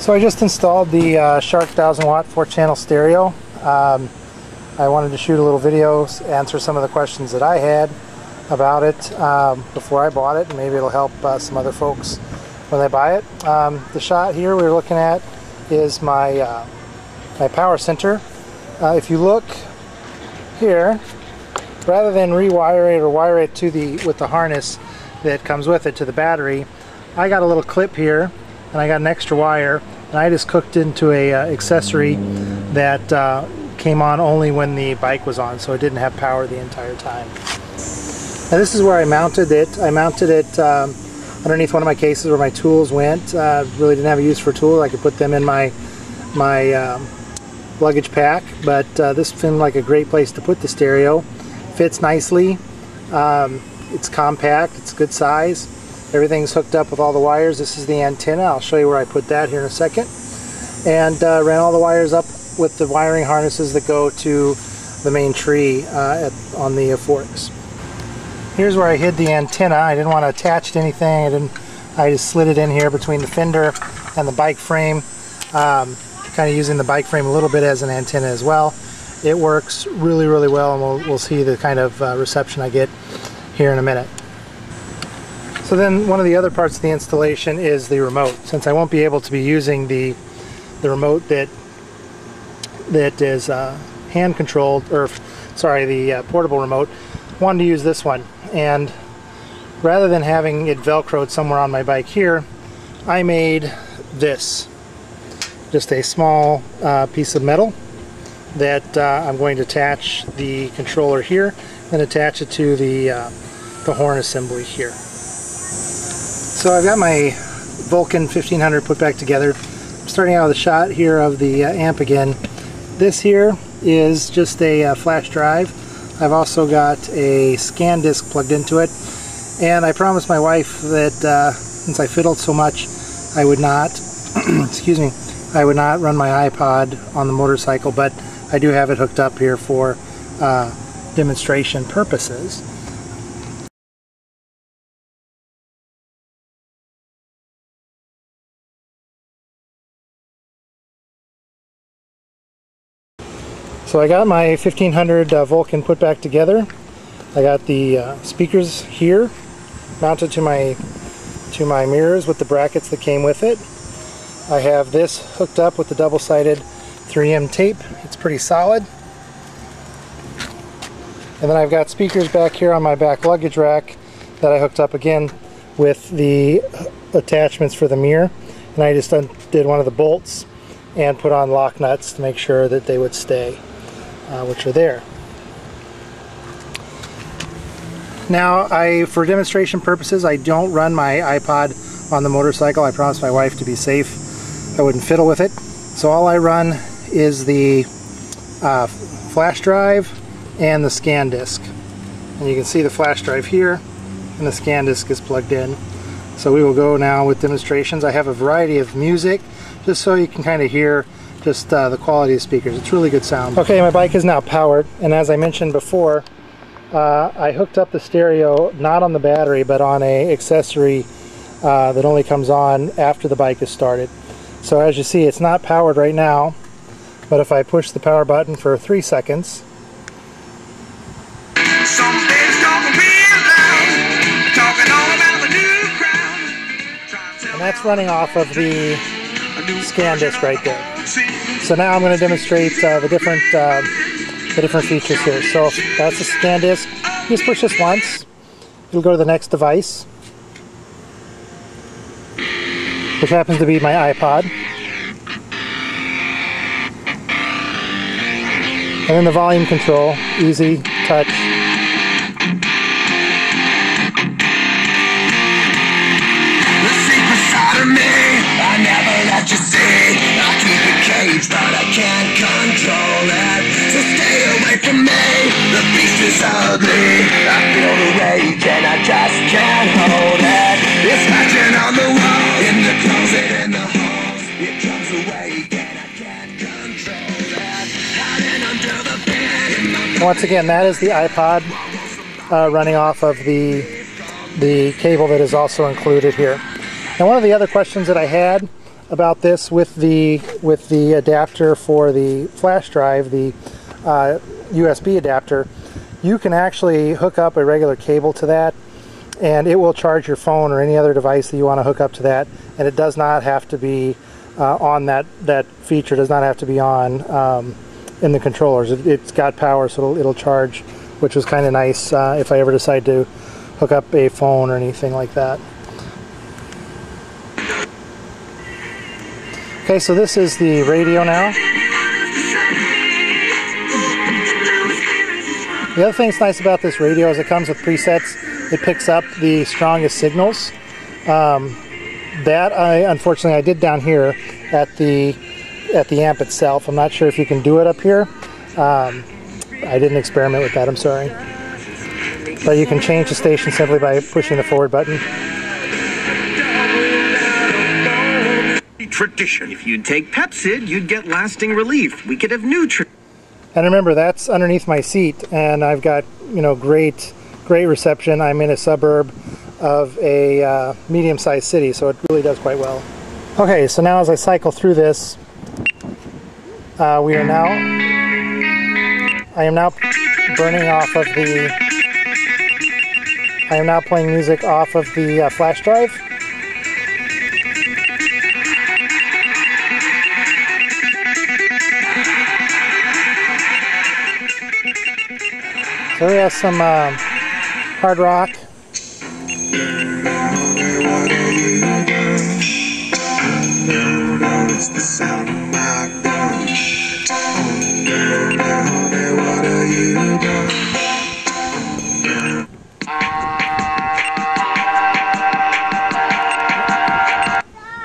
So I just installed the Shark 1000 watt 4-channel stereo. I wanted to shoot a little video, answer some of the questions that I had about it before I bought it, and maybe it'll help some other folks when they buy it. The shot here we're looking at is my my power center. If you look here, rather than rewire it or wire it to with the harness that comes with it to the battery, I got a little clip here and I got an extra wire, and I just hooked into a accessory that came on only when the bike was on, so it didn't have power the entire time. Now this is where I mounted it. I mounted it underneath one of my cases where my tools went. Really didn't have a use for tools. I could put them in my luggage pack, but this seemed like a great place to put the stereo. Fits nicely. It's compact. It's good size. Everything's hooked up with all the wires. This is the antenna. I'll show you where I put that here in a second. And ran all the wires up with the wiring harnesses that go to the main tree on the forks. Here's where I hid the antenna. I didn't want to attach to anything. I just slid it in here between the fender and the bike frame, kind of using the bike frame a little bit as an antenna as well. It works really, really well, and we'll see the kind of reception I get here in a minute. So then one of the other parts of the installation is the remote. Since I won't be able to be using the remote that is hand controlled, or sorry, the portable remote, I wanted to use this one. And rather than having it velcroed somewhere on my bike here, I made this. Just a small piece of metal that I'm going to attach the controller here and attach it to the horn assembly here. So I've got my Vulcan 1500 put back together. I'm starting out with a shot here of the amp again. This here is just a flash drive. I've also got a scan disc plugged into it, and I promised my wife that since I fiddled so much, I would not excuse me, I would not run my iPod on the motorcycle, but I do have it hooked up here for demonstration purposes. So I got my 1500 Vulcan put back together. I got the speakers here mounted to my mirrors with the brackets that came with it. I have this hooked up with the double-sided 3M tape. It's pretty solid. And then I've got speakers back here on my back luggage rack that I hooked up again with the attachments for the mirror. And I just did one of the bolts and put on lock nuts to make sure that they would stay, which are there. Now, for demonstration purposes, I don't run my iPod on the motorcycle. I promised my wife to be safe I wouldn't fiddle with it. So all I run is the flash drive and the scan disc. And you can see the flash drive here, and the scan disc is plugged in. So we will go now with demonstrations. I have a variety of music, just so you can kind of hear just the quality of speakers. It's really good sound. Okay, my bike is now powered, and as I mentioned before, I hooked up the stereo not on the battery, but on an accessory that only comes on after the bike is started. So as you see, it's not powered right now, but if I push the power button for 3 seconds, and that's running off of the scan disc right there. So now I'm going to demonstrate the different features here. So that's the scan disc. You just push this once, it'll go to the next device, which happens to be my iPod. And then the volume control, easy touch. The secret side of me, I never let you see. I keep it caged, but I can't control it. So stay away from me, the beast is ugly. I feel the rage and I just can't hold it. It's scratching on the wall, in the closet, in the halls. It comes away and I can't control it. Hiding under the bed. Once again, that is the iPod running off of the cable that is also included here. And one of the other questions that I had about this with the adapter for the flash drive, the USB adapter, you can actually hook up a regular cable to that, and it will charge your phone or any other device that you want to hook up to that, and it does not have to be on that feature does not have to be on in the controllers. It's got power, so it'll charge, which was kind of nice if I ever decide to hook up a phone or anything like that. Okay, so this is the radio now. The other thing that's nice about this radio is it comes with presets. It picks up the strongest signals. That unfortunately I did down here at the amp itself. I'm not sure if you can do it up here. I didn't experiment with that, I'm sorry. But you can change the station simply by pushing the forward button. Tradition. If you'd take Pepsid, you'd get lasting relief. We could have Nutri. And remember, that's underneath my seat, and I've got, you know, great reception. I'm in a suburb of a medium-sized city, so it really does quite well. Okay, so now as I cycle through this, I am now burning off of the, I am now playing music off of the flash drive. So we have some hard rock.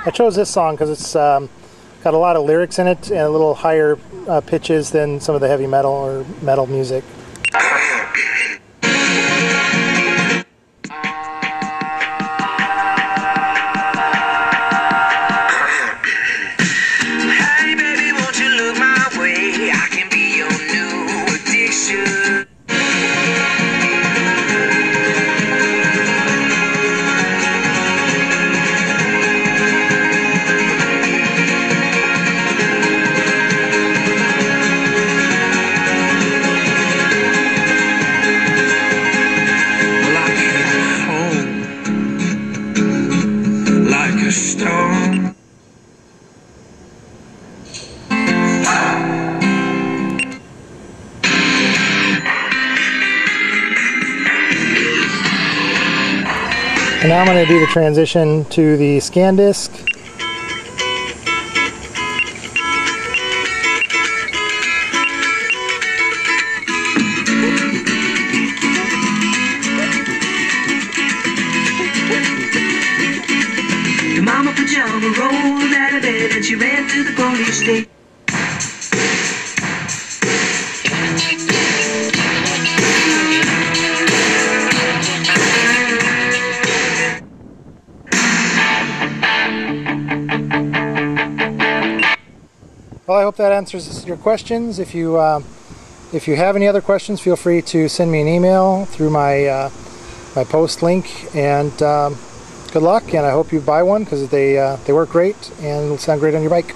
I chose this song because it's got a lot of lyrics in it and a little higher pitches than some of the heavy metal or metal music. And now I'm going to do the transition to the ScanDisk. Your mama pajama rolled out of bed and she ran to the police station. Well, I hope that answers your questions. If you have any other questions, feel free to send me an email through my my post link. And good luck, and I hope you buy one because they work great and sound great on your bike.